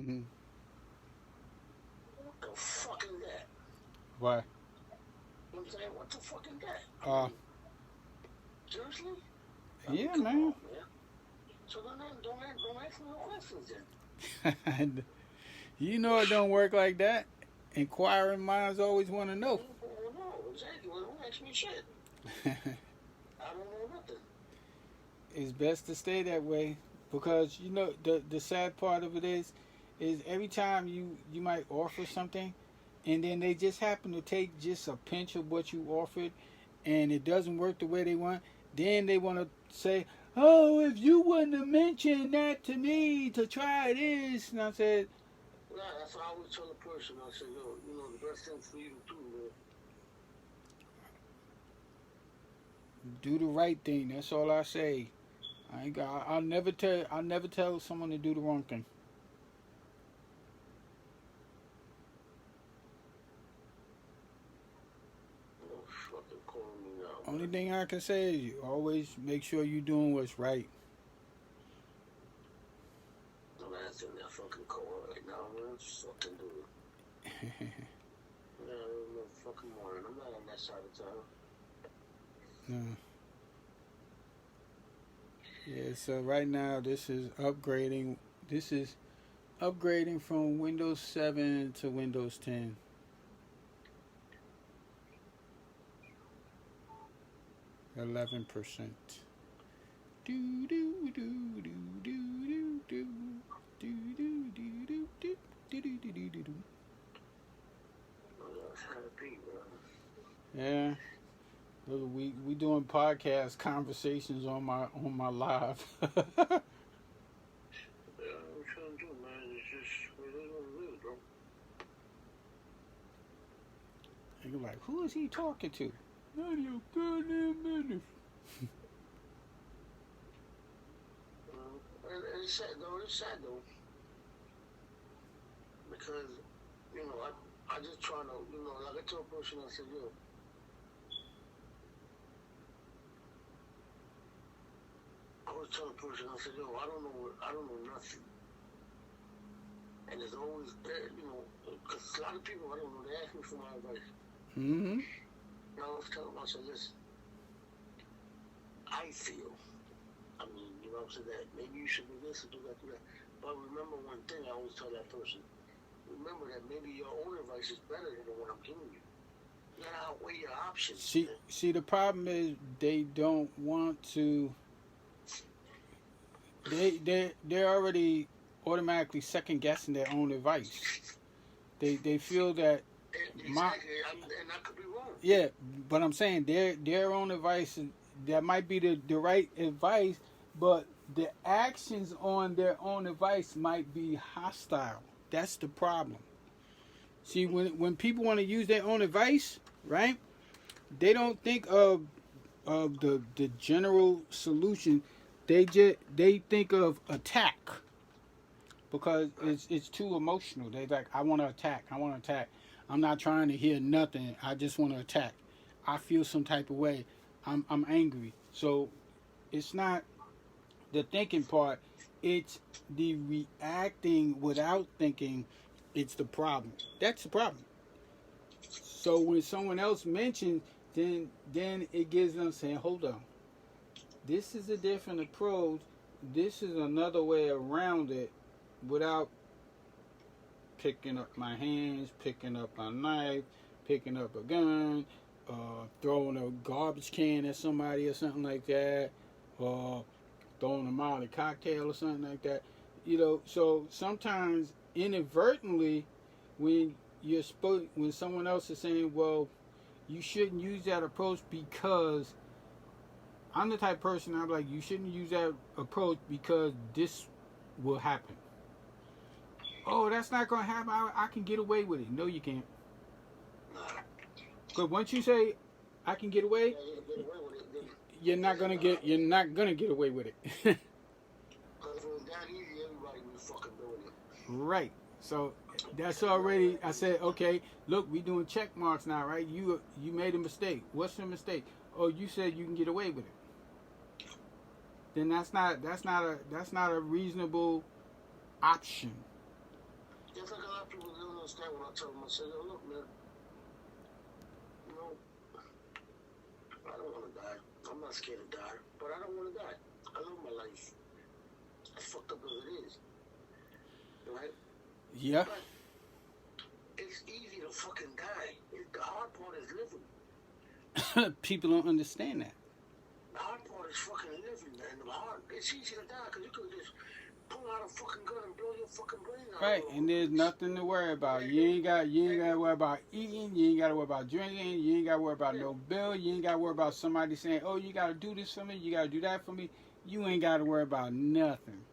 Mm-hmm. What the fuck is that? Why? You know what I'm saying? What the fuck is that? Uh, Seriously? yeah, Come man. on, man. So don't ask me no questions then. You know it don't work like that. Inquiring minds always want to know. Oh, no, exactly. Well, don't ask me shit. I don't know nothing. It's best to stay that way because you know the sad part of it is every time you might offer something and then they just happen to take just a pinch of what you offered and it doesn't work the way they want, then they want to say, oh, if you wouldn't have mentioned that to me to try this. And I said, Yeah, that's what I always tell a person. I say, yo, you know, the best thing for you to do, man. do the right thing. That's all I say. I ain't got, I'll never tell someone to do the wrong thing. Don't fucking call me now, Only man. thing I can say is you always make sure you're doing what's right. Don't answer that fucking call right now, man. Just fucking do it. Yeah, no fucking morning. I'm not on that side of town. No. Yeah, so right now this is upgrading. This is upgrading from Windows 7 to Windows 10. 11%. Do do do do do do do do do do do do do do do do. That's kind of deep, man. Yeah, look, we doing podcast conversations on my live. Yeah, I'm trying to do, man. It's just, it is what it is, bro. And you're like, who is he talking to? None of your goddamn business. It's sad, though. It's sad, though. Because, you know, I just trying to, you know, like I told a person, I said, yo, I was telling a person, I said, yo, I don't know nothing. And it's always there, you know, because a lot of people, I don't know, they ask me for my advice. Mm-hmm. And I was telling them, I said, listen, I feel, I mean, you know what I'm saying, that maybe you should do this and do that, do that. But remember one thing I always tell that person, remember that maybe your own advice is better than the one I'm giving you. You gotta outweigh your options, man. See, the problem is they don't want to. They're already automatically second guessing their own advice. They feel that my Exactly, and I could be wrong. yeah, but I'm saying their own advice that might be the right advice, but the actions on their own advice might be hostile. That's the problem. See, when people want to use their own advice, right? They don't think of the general solution. They think of attack because it's too emotional. They like I want to attack. I want to attack. I'm not trying to hear nothing. I just want to attack. I feel some type of way. I'm angry. So it's not the thinking part. It's the reacting without thinking. It's the problem. That's the problem. So when someone else mentions, then it gives them saying, hold on, this is a different approach. This is another way around it without picking up my hands, picking up a knife, picking up a gun, throwing a garbage can at somebody or something like that, or throwing a Molly cocktail or something like that. You know, so sometimes inadvertently, when when someone else is saying, well, you shouldn't use that approach because I'm the type of person I'm like, you shouldn't use that approach because this will happen. Oh, that's not going to happen. I can get away with it. No, you can't. Because once you say I can get away, you're not gonna get away with it. Because if it was that easy, everybody would be fucking doing it. Right. So that's already. I said, okay, look, we doing check marks now, right? You made a mistake. What's your mistake? Oh, you said you can get away with it. Then that's not a reasonable option. Just like a lot of people don't understand when I tell them, I say, yo, look, man, you know, I don't want to die. I'm not scared to die, but I don't want to die. I love my life. As fucked up as it is. Right? Yeah. But it's easy to fucking die. The hard part is living. People don't understand that. The hard part is fucking living, man. It's easy to die because you could just pull out a fucking gun and blow your fucking brain out. Right, and there's nothing to worry about. You ain't got to worry about eating. You ain't got to worry about drinking. You ain't got to worry about no bill. You ain't got to worry about somebody saying, "Oh, you got to do this for me. You got to do that for me." You ain't got to worry about nothing.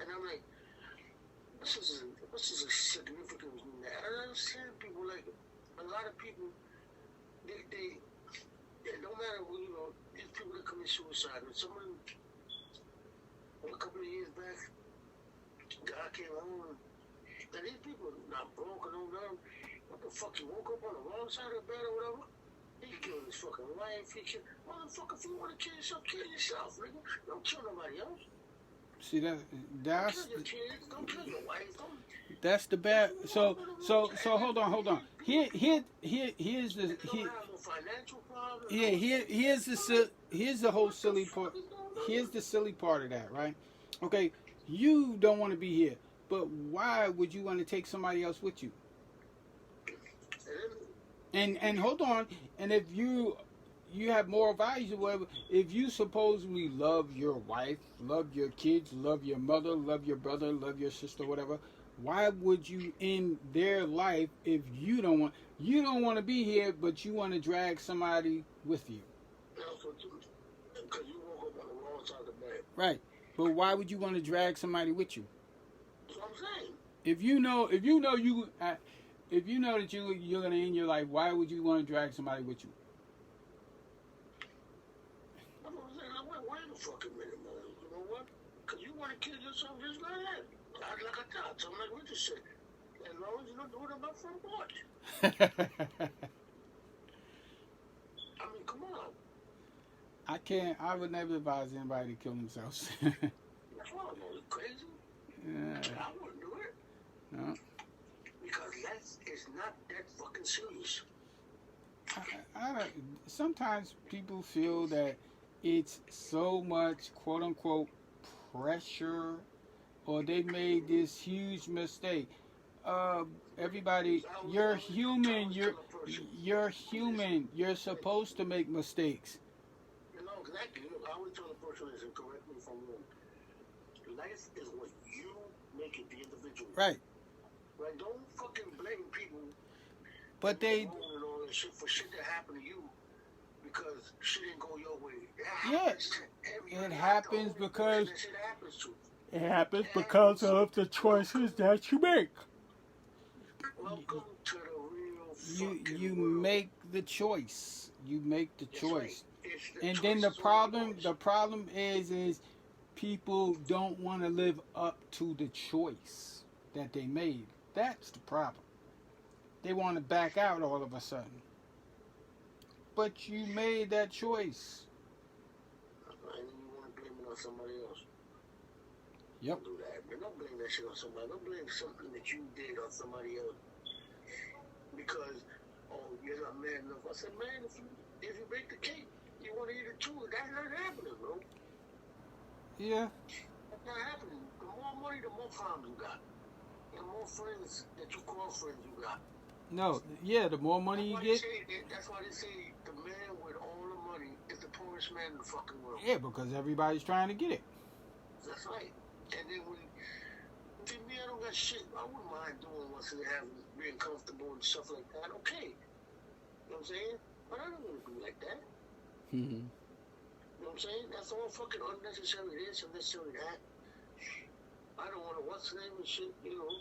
And I'm like, this is a significant thing. I understand people like a lot of people. They no matter what, you know, these people that commit suicide. And someone a couple of years back, God came home, and these people not broken, no nothing. What the fuck? He woke up on the wrong side of the bed or whatever. He killed his fucking wife. He killed, motherfucker. If you want to kill yourself, nigga. Don't kill nobody else. See that's don't kill your kids. Don't kill your wife. That's the bad. So hold on. Here's the here's the whole silly part. Here's the silly part of that, right? Okay, you don't want to be here, but why would you want to take somebody else with you? And hold on, and if you have moral values or whatever, if you supposedly love your wife, love your kids, love your mother, love your brother, love your sister, whatever, why would you end their life if you don't want to be here, but you want to drag somebody with you? Because you woke up on the wrong side of the bed. Right, but why would you want to drag somebody with you? That's what I'm saying. If you know that you're gonna end your life, why would you want to drag somebody with you? I'm saying, wait a fucking minute, man. You know what? Because you want to kill yourself, just go ahead. Like I told him, like Richard said, as long as you don't do it on my front porch. I mean, come on. I would never advise anybody to kill themselves. That's wrong, man. You crazy? Yeah. I wouldn't do it. No. Because life is not that fucking serious. Sometimes people feel that it's so much quote unquote pressure, or they made this huge mistake. Everybody, you're human. You're human. You're supposed to make mistakes. You know exactly. I always tell the person is, and correct me if I'm wrong. Life is what you make it, the individual. Right. Right. Don't fucking blame people. But they. And all that shit for shit that happened to you because shit didn't go your way. It happens because. Shit happens to. It happens because of the choices that you make. Welcome to the real fucking you world. make the choice. You make the choice. Right. And then the problem is people don't want to live up to the choice that they made. That's the problem. They want to back out all of a sudden. But you made that choice. And you want to blame it on somebody else. Yep. Don't do that, man. Don't blame that shit on somebody. Don't blame something that you did on somebody else. Because, you're not man enough. I said, man, if you bake the cake, you want to eat it too. That's not happening, bro. Yeah. That's not happening. The more money, the more problems you got. The more friends that you call friends you got. No, yeah, the more money you get. That's why they say the man with all the money is the poorest man in the fucking world. Yeah, because everybody's trying to get it. That's right. And then me, I don't got shit. I wouldn't mind doing once in a while, being comfortable and stuff like that. Okay. You know what I'm saying? But I don't want to be like that. Mm-hmm. You know what I'm saying? That's all fucking unnecessary this, unnecessary that. I don't want to what's the name and shit, you know.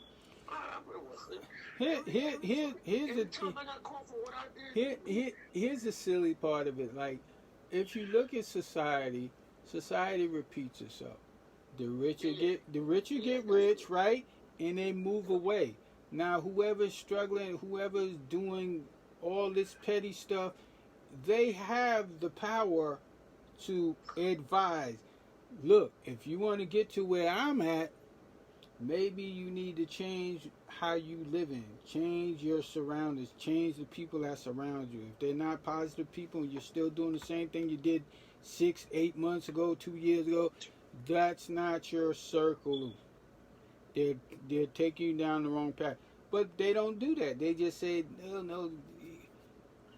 Here's the silly part of it. Like, if you look at society repeats itself. The richer get rich, right? And they move away. Now, whoever's struggling, whoever's doing all this petty stuff, they have the power to advise. Look, if you want to get to where I'm at, maybe you need to change how you live in, change your surroundings, change the people that surround you. If they're not positive people and you're still doing the same thing you did 6 8 months ago, 2 years ago, that's not your circle. they're they're taking you down the wrong path. But they don't do that. They just say no, no,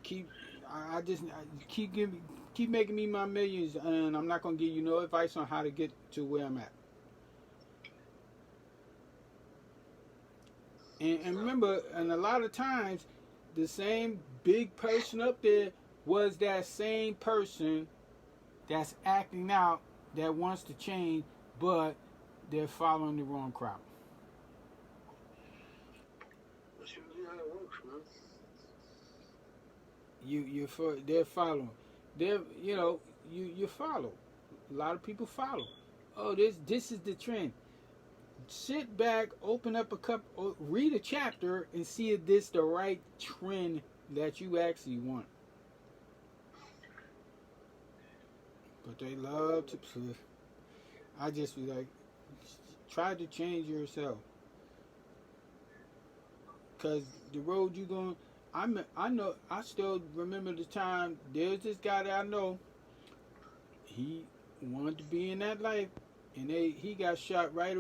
keep I just keep making me my millions, and I'm not gonna give you no advice on how to get to where I'm at. And remember, and a lot of times, the same big person up there was that same person that's acting out that wants to change, but they're following the wrong crowd. That's usually how it works, man. They're following. They're you follow. A lot of people follow. Oh, this is the trend. Sit back, open up a cup, read a chapter, and see if this the right trend that you actually want. But they love to. I just be like, try to change yourself, cause the road you going. I know. I still remember the time. There's this guy that I know. He wanted to be in that life, and he got shot right.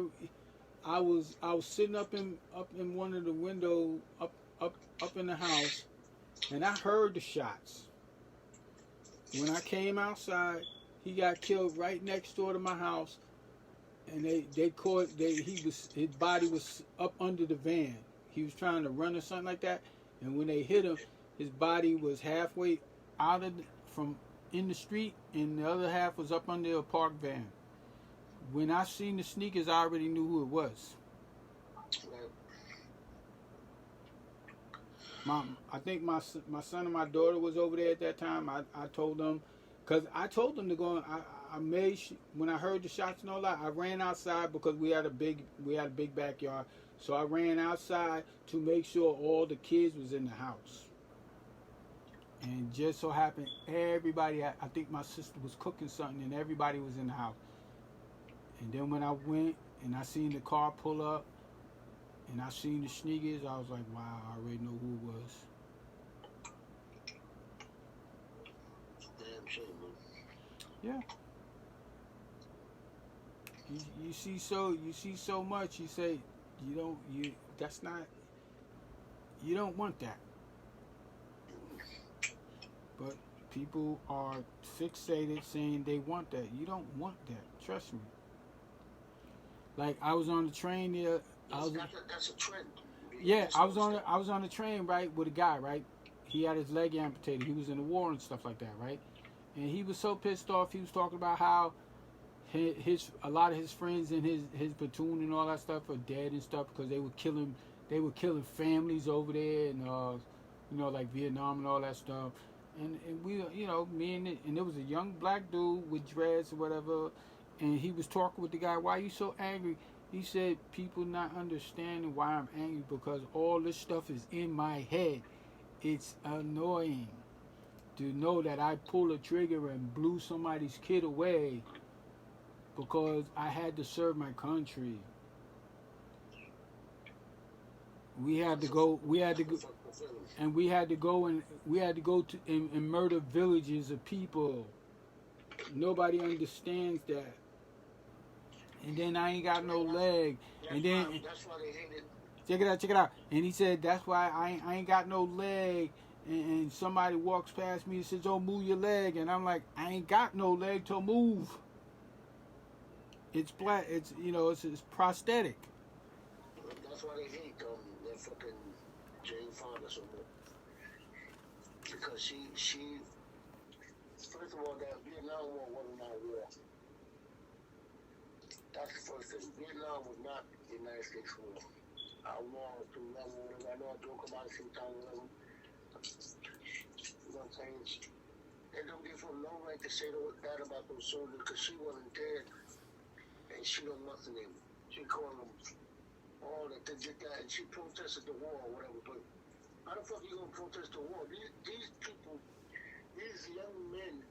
I was sitting up in one of the windows up in the house, and I heard the shots. When I came outside, he got killed right next door to my house, and they caught his body was up under the van. He was trying to run or something like that, and when they hit him, his body was halfway out of from in the street, and the other half was up under a parked van. When I seen the sneakers, I already knew who it was. I think my son and my daughter was over there at that time. I told them, cause I told them to go. I made when I heard the shots and all that. I ran outside because we had a big backyard. So I ran outside to make sure all the kids was in the house. And just so happened, everybody. I think my sister was cooking something, and everybody was in the house. And then when I went and I seen the car pull up, and I seen the sneakers, I was like, wow, I already know who it was. Damn shame, man. Yeah. You see so much. You say that's not. You don't want that. But people are fixated saying they want that. You don't want that. Trust me. Like I was on the train there. That's a trend. Yeah, I was on the train, right, with a guy, right. He had his leg amputated. He was in the war and stuff like that, right. And he was so pissed off. He was talking about how a lot of his friends in his platoon and all that stuff are dead and stuff because they were killing families over there and like Vietnam and all that stuff. And we me and there was a young black dude with dreads or whatever, and he was talking with the guy. Why are you so angry? He said, people not understanding why I'm angry because all this stuff is in my head. It's annoying to know that I pulled a trigger and blew somebody's kid away because I had to serve my country. We had to go, and we had to go and murder villages of people. Nobody understands that. And then I ain't got no leg. And then that's why they hate it. Check it out. And he said that's why I ain't got no leg. And somebody walks past me and says, "Oh, move your leg." And I'm like, I ain't got no leg to move. It's black. It's prosthetic. That's why they hate that fucking Jane Fonda so much. Because she first of all, that Vietnam War wasn't our war. That's the first thing. Vietnam was not the United States war. Our war was to level, whatever. I know I joke about it sometimes, whatever. You know what I'm saying? They don't give her no right to say that about those soldiers because she wasn't dead and she don't nothing in. She called them all that they did that and she protested the war or whatever. But how the fuck you gonna protest the war? These people, these young men.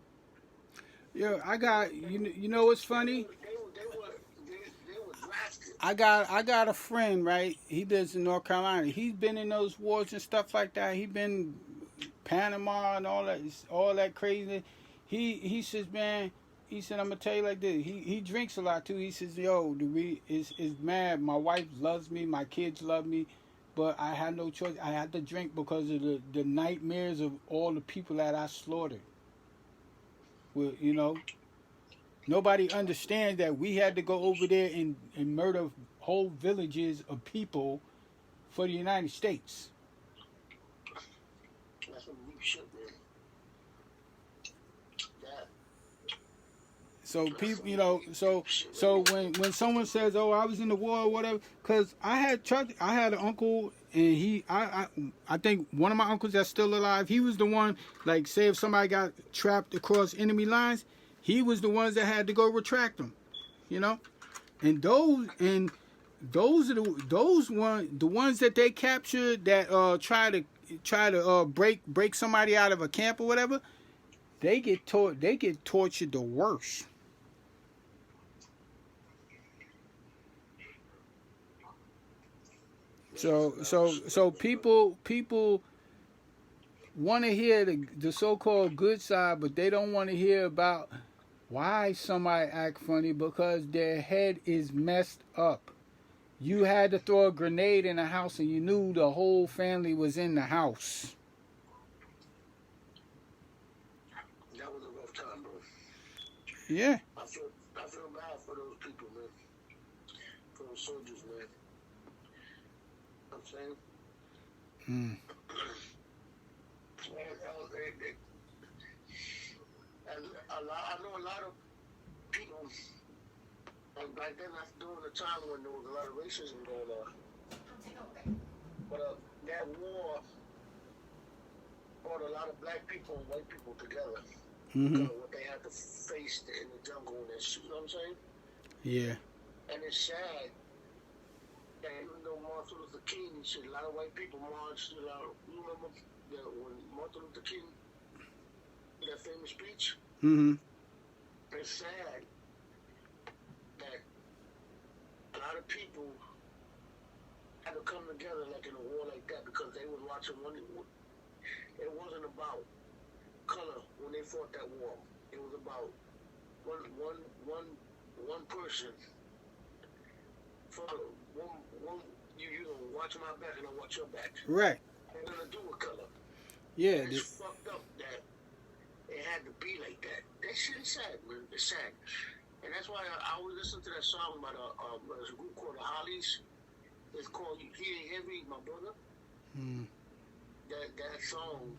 Yo, I got you know what's funny? They were drafted I got a friend, right? He lives in North Carolina. He's been in those wars and stuff like that. He been Panama and all that crazy. He says, man, he said, I'm gonna tell you like this. He drinks a lot too. He says, yo, is mad. My wife loves me, my kids love me, but I had no choice. I had to drink because of the nightmares of all the people that I slaughtered. Well, nobody understands that we had to go over there and murder whole villages of people for the United States. That's some deep shit, man. So people, so when someone says, "Oh, I was in the war," or whatever, because I had an uncle, and I think one of my uncles that's still alive. He was the one, like, say if somebody got trapped across enemy lines, he was the ones that had to go retract them, and those are the ones that they captured that try to break somebody out of a camp or whatever. They get tortured the worst. So people want to hear the so-called good side, but they don't want to hear about why somebody act funny, because their head is messed up. You had to throw a grenade in a house and you knew the whole family was in the house. That was a rough time, bro. Yeah. I feel bad for those people, man. For those soldiers, man. I'm saying. I know a lot of people, and back then, that's during the time when there was a lot of racism going on. But that war brought a lot of black people and white people together. Because of what they had to face in the jungle and that shit, you know what I'm saying? Yeah. And it's sad that even though Martin Luther King and shit, a lot of white people marched, you remember when Martin Luther King did that famous speech? It's sad that a lot of people had to come together like in a war like that because they was watching it wasn't about color when they fought that war. It was about one person follow one you watch my back and I watch your back. Right. They're gonna do with color. Yeah. It's fucked up that it had to be like that. That shit is sad, man. It's sad. And that's why I always listen to that song by there's a group called the Hollies. It's called "He Ain't Heavy, My Brother." That song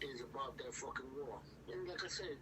is about that fucking war. And like I said,